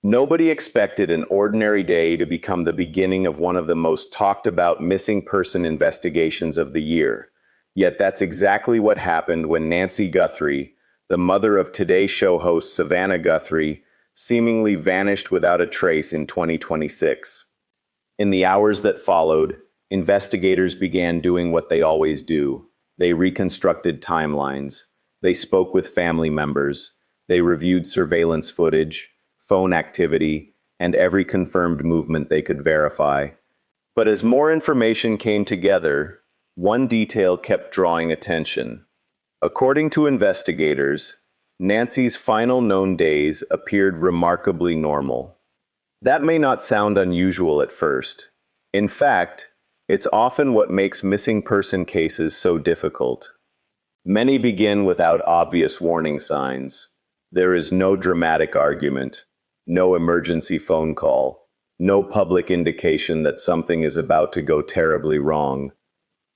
Nobody expected an ordinary day to become the beginning of one of the most talked about missing person investigations of the year. Yet that's exactly what happened when Nancy Guthrie, the mother of Today Show host Savannah Guthrie, seemingly vanished without a trace in 2026. In the hours that followed, investigators began doing what they always do. They reconstructed timelines. They spoke with family members. They reviewed surveillance footage, phone activity, and every confirmed movement they could verify. But as more information came together, one detail kept drawing attention. According to investigators, Nancy's final known days appeared remarkably normal. That may not sound unusual at first. In fact, it's often what makes missing person cases so difficult. Many begin without obvious warning signs. There is no dramatic argument, no emergency phone call, no public indication that something is about to go terribly wrong.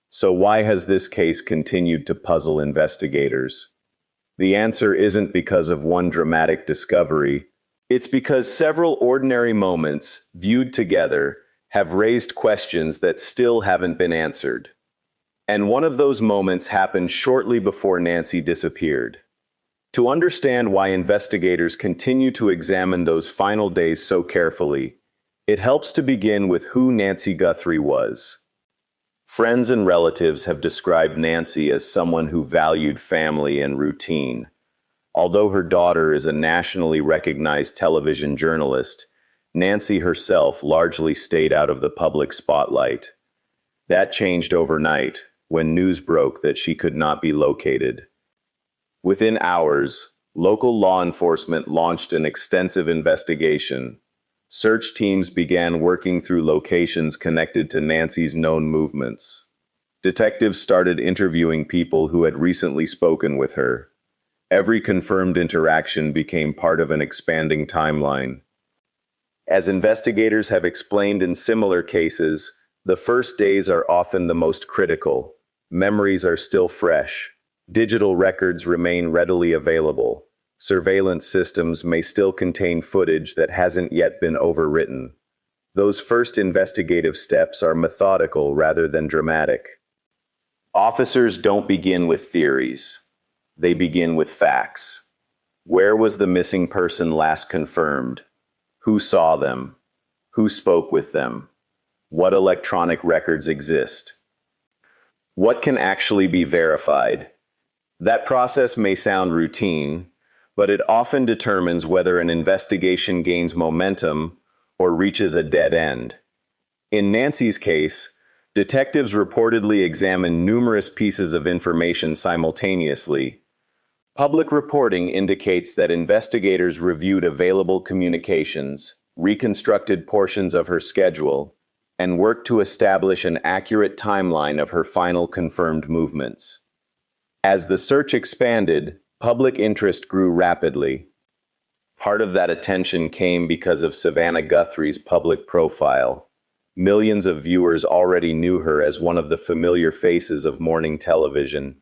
So why has this case continued to puzzle investigators? The answer isn't because of one dramatic discovery. It's because several ordinary moments, viewed together, have raised questions that still haven't been answered. And one of those moments happened shortly before Nancy disappeared. To understand why investigators continue to examine those final days so carefully, it helps to begin with who Nancy Guthrie was. Friends and relatives have described Nancy as someone who valued family and routine. Although her daughter is a nationally recognized television journalist, Nancy herself largely stayed out of the public spotlight. That changed overnight when news broke that she could not be located. Within hours, local law enforcement launched an extensive investigation. Search teams began working through locations connected to Nancy's known movements. Detectives started interviewing people who had recently spoken with her. Every confirmed interaction became part of an expanding timeline. As investigators have explained in similar cases, the first days are often the most critical. Memories are still fresh. Digital records remain readily available. Surveillance systems may still contain footage that hasn't yet been overwritten. Those first investigative steps are methodical rather than dramatic. Officers don't begin with theories. They begin with facts. Where was the missing person last confirmed? Who saw them? Who spoke with them? What electronic records exist? What can actually be verified? That process may sound routine, but it often determines whether an investigation gains momentum or reaches a dead end. In Nancy's case, detectives reportedly examined numerous pieces of information simultaneously. Public reporting indicates that investigators reviewed available communications, reconstructed portions of her schedule, and worked to establish an accurate timeline of her final confirmed movements. As the search expanded, public interest grew rapidly. Part of that attention came because of Savannah Guthrie's public profile. Millions of viewers already knew her as one of the familiar faces of morning television.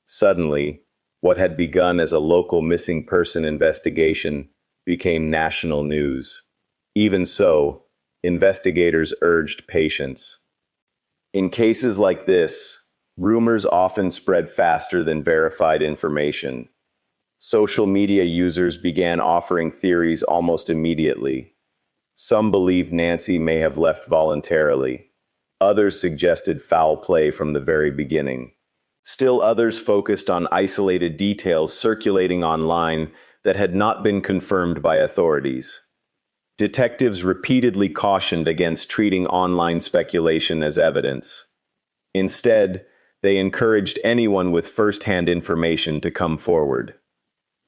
Suddenly, what had begun as a local missing person investigation became national news. Even so, investigators urged patience. In cases like this, rumors often spread faster than verified information. Social media users began offering theories almost immediately. Some believed Nancy may have left voluntarily. Others suggested foul play from the very beginning. Still others focused on isolated details circulating online that had not been confirmed by authorities. Detectives repeatedly cautioned against treating online speculation as evidence. Instead, they encouraged anyone with first-hand information to come forward.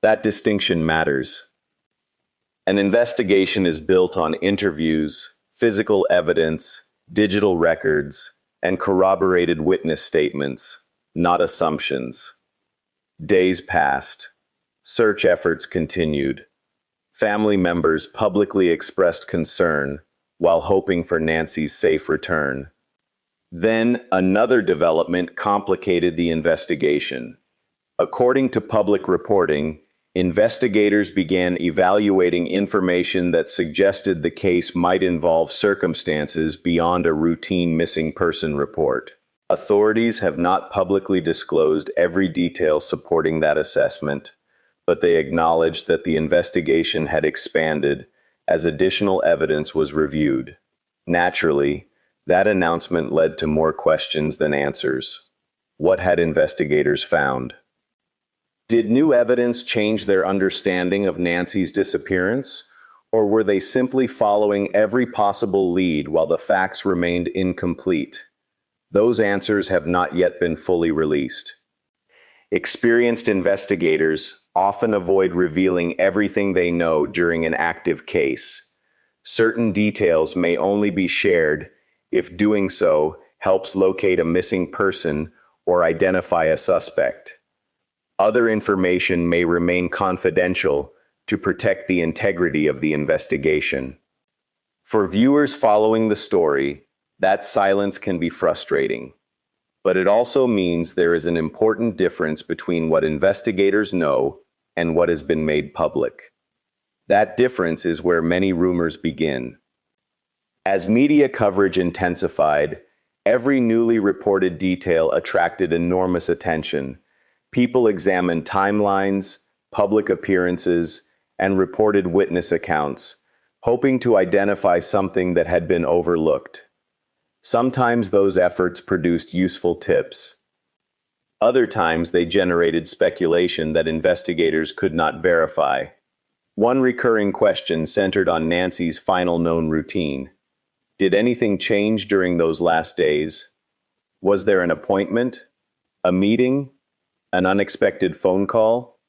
That distinction matters. An investigation is built on interviews, physical evidence, digital records, and corroborated witness statements, not assumptions. Days passed. Search efforts continued. Family members publicly expressed concern while hoping for Nancy's safe return. Then another development complicated the investigation. According to public reporting, Investigators began evaluating information that suggested the case might involve circumstances beyond a routine missing person report. Authorities have not publicly disclosed every detail supporting that assessment, but they acknowledged that the investigation had expanded as additional evidence was reviewed. Naturally, that announcement led to more questions than answers. What had investigators found? Did new evidence change their understanding of Nancy's disappearance, or were they simply following every possible lead while the facts remained incomplete? Those answers have not yet been fully released. Experienced investigators often avoid revealing everything they know during an active case. Certain details may only be shared if doing so helps locate a missing person or identify a suspect. Other information may remain confidential to protect the integrity of the investigation. For viewers following the story, that silence can be frustrating. But it also means there is an important difference between what investigators know and what has been made public. That difference is where many rumors begin. As media coverage intensified, every newly reported detail attracted enormous attention. People examined timelines, public appearances, and reported witness accounts, hoping to identify something that had been overlooked. Sometimes those efforts produced useful tips. Other times they generated speculation that investigators could not verify. One recurring question centered on Nancy's final known routine. Did anything change during those last days? Was there an appointment? A meeting? An unexpected phone call?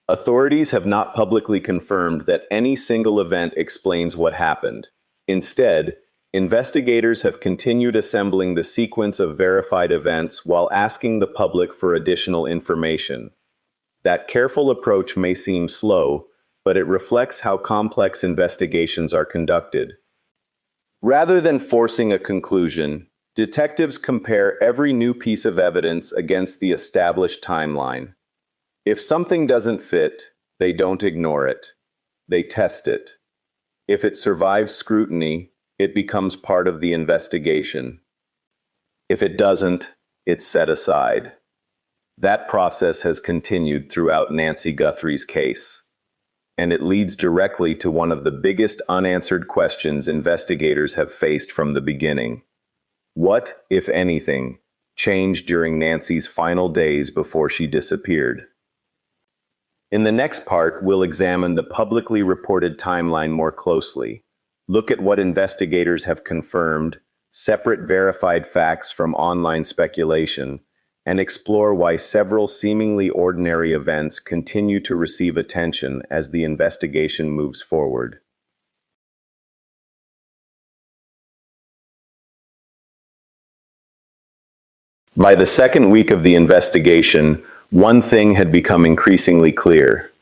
Authorities have not publicly confirmed that any single event explains what happened. Instead, investigators have continued assembling the sequence of verified events while asking the public for additional information. That careful approach may seem slow, but it reflects how complex investigations are conducted. Rather than forcing a conclusion, detectives compare every new piece of evidence against the established timeline. If something doesn't fit, they don't ignore it. They test it. If it survives scrutiny, it becomes part of the investigation. If it doesn't, it's set aside. That process has continued throughout Nancy Guthrie's case, and it leads directly to one of the biggest unanswered questions investigators have faced from the beginning. What, if anything, changed during Nancy's final days before she disappeared? In the next part, we'll examine the publicly reported timeline more closely, look at what investigators have confirmed, separate verified facts from online speculation, and explore why several seemingly ordinary events continue to receive attention as the investigation moves forward. By the second week of the investigation, one thing had become increasingly clear.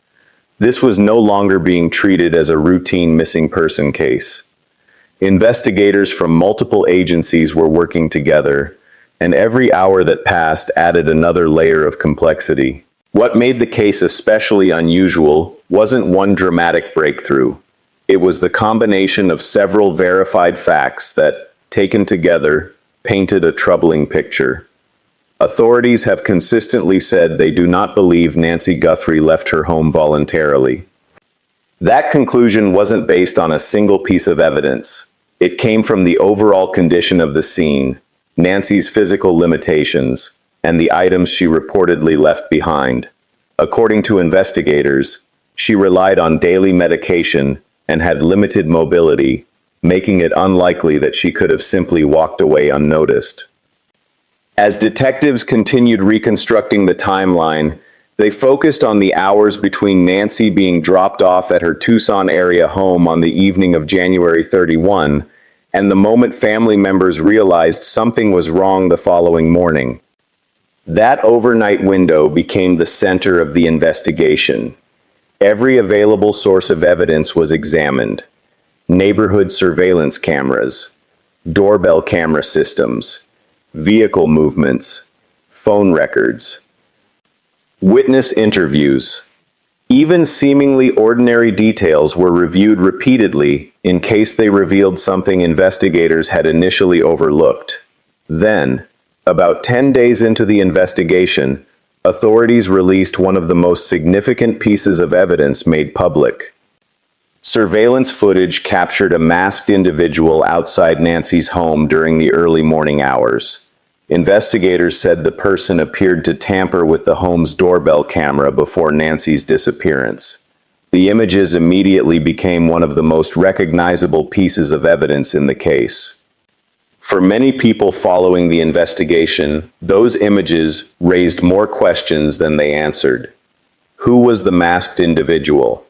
This was no longer being treated as a routine missing person case. Investigators from multiple agencies were working together, and every hour that passed added another layer of complexity. What made the case especially unusual wasn't one dramatic breakthrough. It was the combination of several verified facts that, taken together, painted a troubling picture. Authorities have consistently said they do not believe Nancy Guthrie left her home voluntarily. That conclusion wasn't based on a single piece of evidence. It came from the overall condition of the scene, Nancy's physical limitations, and the items she reportedly left behind. According to investigators, she relied on daily medication and had limited mobility, making it unlikely that she could have simply walked away unnoticed. As detectives continued reconstructing the timeline, they focused on the hours between Nancy being dropped off at her Tucson area home on the evening of January 31 and the moment family members realized something was wrong the following morning. That overnight window became the center of the investigation. Every available source of evidence was examined. Neighborhood surveillance cameras, doorbell camera systems, vehicle movements, phone records, witness interviews. Even seemingly ordinary details were reviewed repeatedly in case they revealed something investigators had initially overlooked. Then, about 10 days into the investigation, authorities released one of the most significant pieces of evidence made public. Surveillance footage captured a masked individual outside Nancy's home during the early morning hours. Investigators said the person appeared to tamper with the home's doorbell camera before Nancy's disappearance. The images immediately became one of the most recognizable pieces of evidence in the case. For many people following the investigation, those images raised more questions than they answered. Who was the masked individual?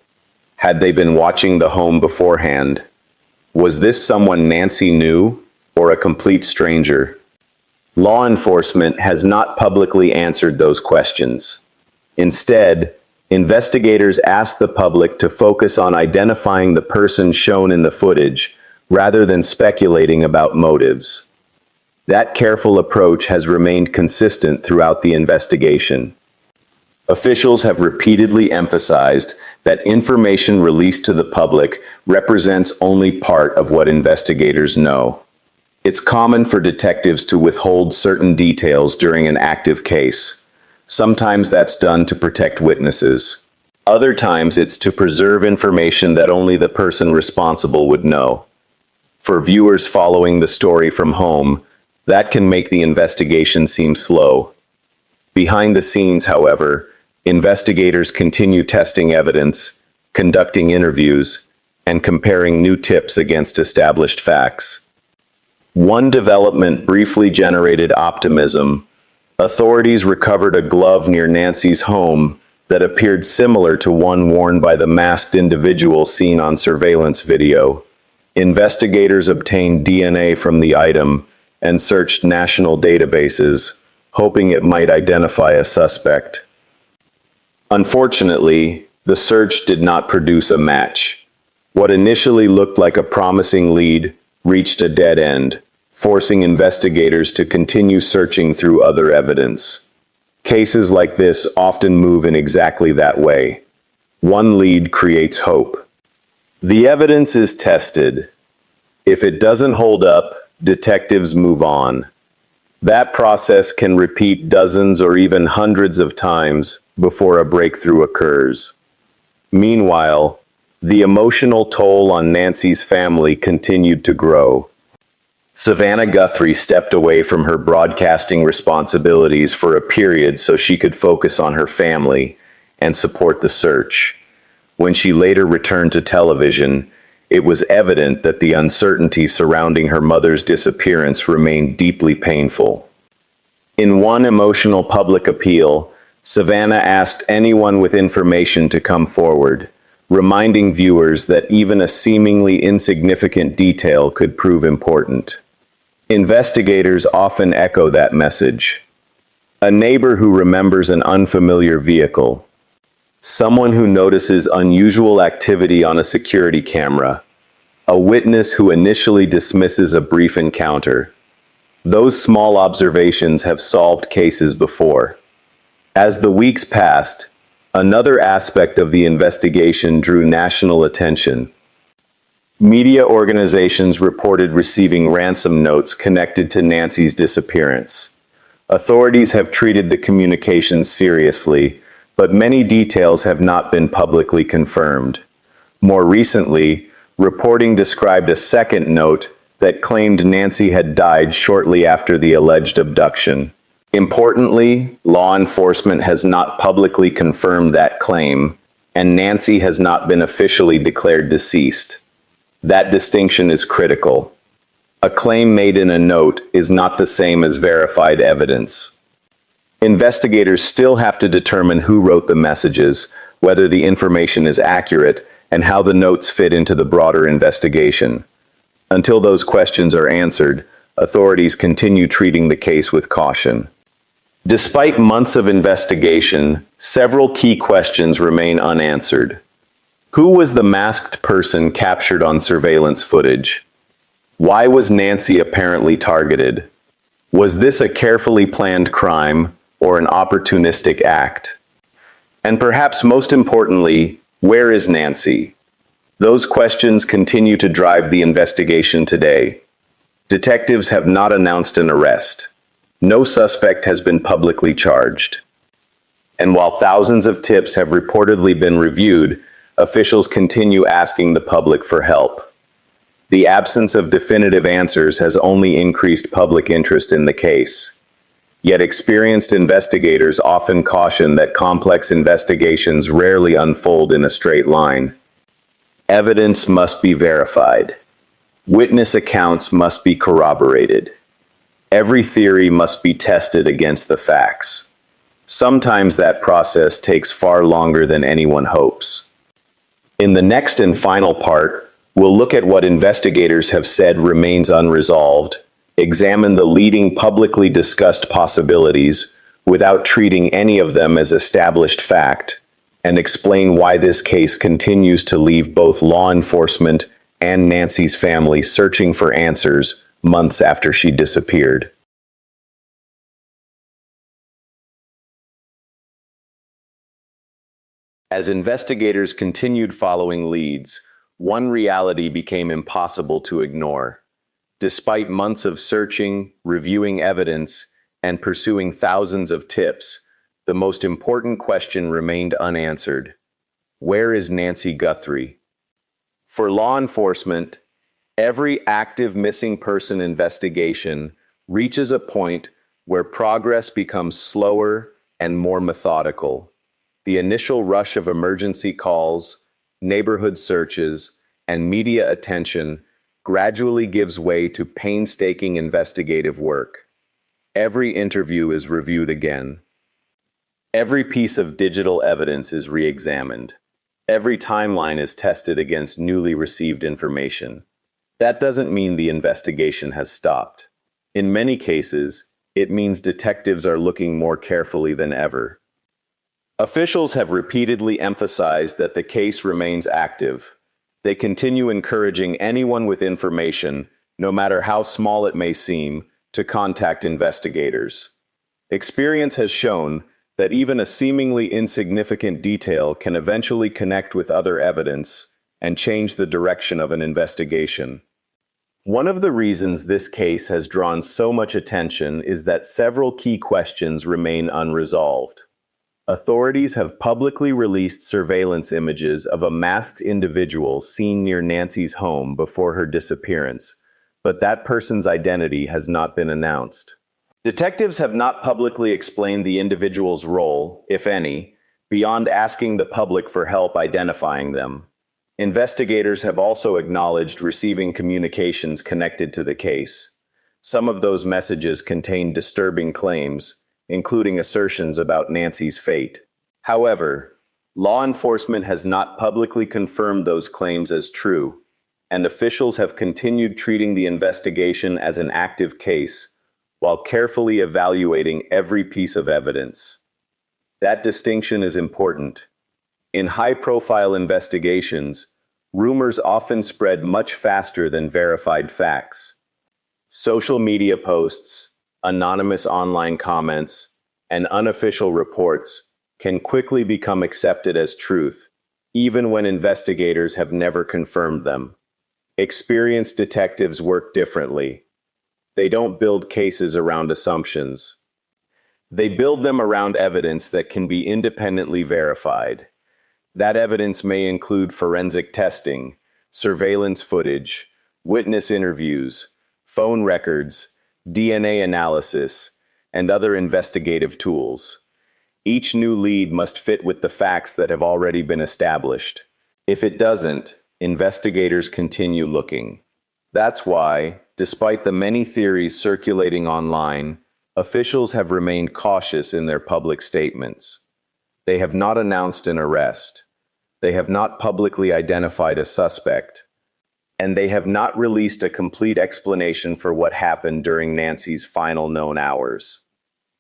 Had they been watching the home beforehand? Was this someone Nancy knew, or a complete stranger? Law enforcement has not publicly answered those questions. Instead, investigators asked the public to focus on identifying the person shown in the footage, rather than speculating about motives. That careful approach has remained consistent throughout the investigation. Officials have repeatedly emphasized that information released to the public represents only part of what investigators know. It's common for detectives to withhold certain details during an active case. Sometimes that's done to protect witnesses. Other times it's to preserve information that only the person responsible would know. For viewers following the story from home, that can make the investigation seem slow. Behind the scenes, however, investigators continue testing evidence, conducting interviews, and comparing new tips against established facts. One development briefly generated optimism. Authorities recovered a glove near Nancy's home that appeared similar to one worn by the masked individual seen on surveillance video. Investigators obtained DNA from the item and searched national databases, hoping it might identify a suspect. Unfortunately, the search did not produce a match. What initially looked like a promising lead reached a dead end, forcing investigators to continue searching through other evidence. Cases like this often move in exactly that way. One lead creates hope. The evidence is tested. If it doesn't hold up, detectives move on. That process can repeat dozens or even hundreds of times before a breakthrough occurs. Meanwhile, the emotional toll on Nancy's family continued to grow. Savannah Guthrie stepped away from her broadcasting responsibilities for a period so she could focus on her family and support the search. When she later returned to television, it was evident that the uncertainty surrounding her mother's disappearance remained deeply painful. In one emotional public appeal, Savannah asked anyone with information to come forward, reminding viewers that even a seemingly insignificant detail could prove important. Investigators often echo that message. A neighbor who remembers an unfamiliar vehicle, someone who notices unusual activity on a security camera, a witness who initially dismisses a brief encounter. Those small observations have solved cases before. As the weeks passed, another aspect of the investigation drew national attention. Media organizations reported receiving ransom notes connected to Nancy's disappearance. Authorities have treated the communications seriously, but many details have not been publicly confirmed. More recently, reporting described a second note that claimed Nancy had died shortly after the alleged abduction. Importantly, law enforcement has not publicly confirmed that claim, and Nancy has not been officially declared deceased. That distinction is critical. A claim made in a note is not the same as verified evidence. Investigators still have to determine who wrote the messages, whether the information is accurate, and how the notes fit into the broader investigation. Until those questions are answered, authorities continue treating the case with caution. Despite months of investigation, several key questions remain unanswered. Who was the masked person captured on surveillance footage? Why was Nancy apparently targeted? Was this a carefully planned crime or an opportunistic act? And perhaps most importantly, where is Nancy? Those questions continue to drive the investigation today. Detectives have not announced an arrest. No suspect has been publicly charged. And while thousands of tips have reportedly been reviewed, officials continue asking the public for help. The absence of definitive answers has only increased public interest in the case. Yet experienced investigators often caution that complex investigations rarely unfold in a straight line. Evidence must be verified. Witness accounts must be corroborated. Every theory must be tested against the facts. Sometimes that process takes far longer than anyone hopes. In the next and final part, we'll look at what investigators have said remains unresolved, examine the leading publicly discussed possibilities without treating any of them as established fact, and explain why this case continues to leave both law enforcement and Nancy's family searching for answers months after she disappeared. As investigators continued following leads, one reality became impossible to ignore. Despite months of searching, reviewing evidence, and pursuing thousands of tips, the most important question remained unanswered. Where is Nancy Guthrie? For law enforcement, every active missing person investigation reaches a point where progress becomes slower and more methodical. The initial rush of emergency calls, neighborhood searches, and media attention gradually gives way to painstaking investigative work. Every interview is reviewed again. Every piece of digital evidence is re-examined. Every timeline is tested against newly received information. That doesn't mean the investigation has stopped. In many cases, it means detectives are looking more carefully than ever. Officials have repeatedly emphasized that the case remains active. They continue encouraging anyone with information, no matter how small it may seem, to contact investigators. Experience has shown that even a seemingly insignificant detail can eventually connect with other evidence and change the direction of an investigation. One of the reasons this case has drawn so much attention is that several key questions remain unresolved. Authorities have publicly released surveillance images of a masked individual seen near Nancy's home before her disappearance, but that person's identity has not been announced. Detectives have not publicly explained the individual's role, if any, beyond asking the public for help identifying them. Investigators have also acknowledged receiving communications connected to the case. Some of those messages contain disturbing claims, including assertions about Nancy's fate. However, law enforcement has not publicly confirmed those claims as true, and officials have continued treating the investigation as an active case while carefully evaluating every piece of evidence. That distinction is important. In high-profile investigations, rumors often spread much faster than verified facts. Social media posts, anonymous online comments, and unofficial reports can quickly become accepted as truth, even when investigators have never confirmed them. Experienced detectives work differently. They don't build cases around assumptions. They build them around evidence that can be independently verified. That evidence may include forensic testing, surveillance footage, witness interviews, phone records, DNA analysis, and other investigative tools. Each new lead must fit with the facts that have already been established. If it doesn't, investigators continue looking. That's why, despite the many theories circulating online, officials have remained cautious in their public statements. They have not announced an arrest. They have not publicly identified a suspect. And they have not released a complete explanation for what happened during Nancy's final known hours.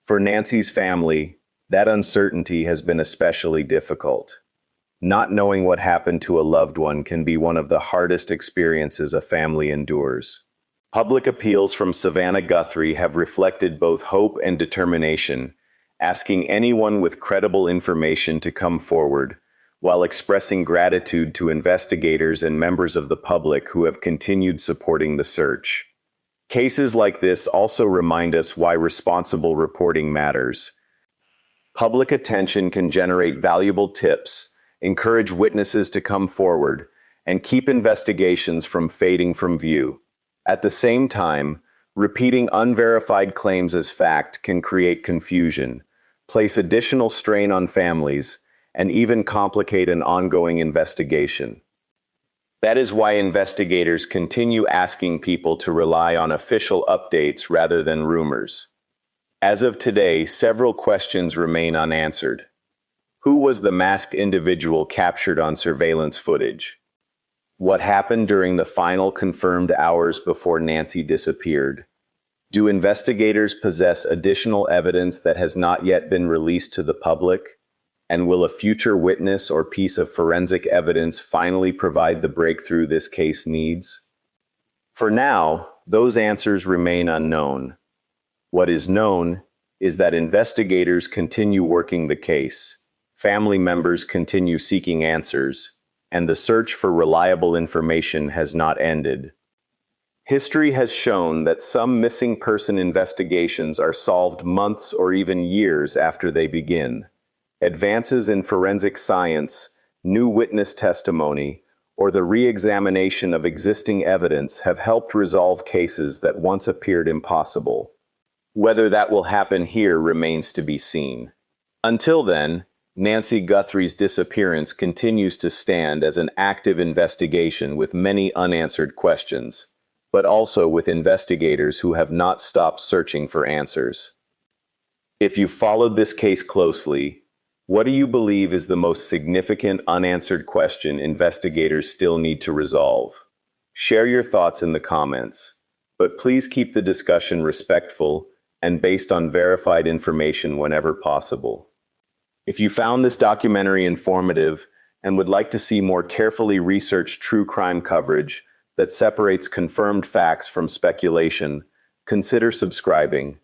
For Nancy's family, that uncertainty has been especially difficult. Not knowing what happened to a loved one can be one of the hardest experiences a family endures. Public appeals from Savannah Guthrie have reflected both hope and determination, asking anyone with credible information to come forward, while expressing gratitude to investigators and members of the public who have continued supporting the search. Cases like this also remind us why responsible reporting matters. Public attention can generate valuable tips, encourage witnesses to come forward, and keep investigations from fading from view. At the same time, repeating unverified claims as fact can create confusion, place additional strain on families, and even complicate an ongoing investigation. That is why investigators continue asking people to rely on official updates rather than rumors. As of today, several questions remain unanswered. Who was the masked individual captured on surveillance footage? What happened during the final confirmed hours before Nancy disappeared? Do investigators possess additional evidence that has not yet been released to the public? And will a future witness or piece of forensic evidence finally provide the breakthrough this case needs? For now, those answers remain unknown. What is known is that investigators continue working the case, family members continue seeking answers, and the search for reliable information has not ended. History has shown that some missing person investigations are solved months or even years after they begin. Advances in forensic science, new witness testimony, or the re-examination of existing evidence have helped resolve cases that once appeared impossible. Whether that will happen here remains to be seen. Until then, Nancy Guthrie's disappearance continues to stand as an active investigation with many unanswered questions, but also with investigators who have not stopped searching for answers. If you followed this case closely, what do you believe is the most significant unanswered question investigators still need to resolve? Share your thoughts in the comments, but please keep the discussion respectful and based on verified information whenever possible. If you found this documentary informative and would like to see more carefully researched true crime coverage that separates confirmed facts from speculation, consider subscribing.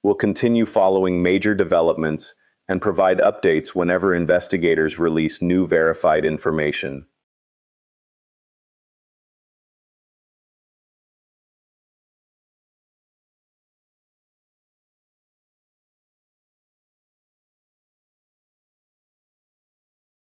We'll continue following major developments and provide updates whenever investigators release new verified information.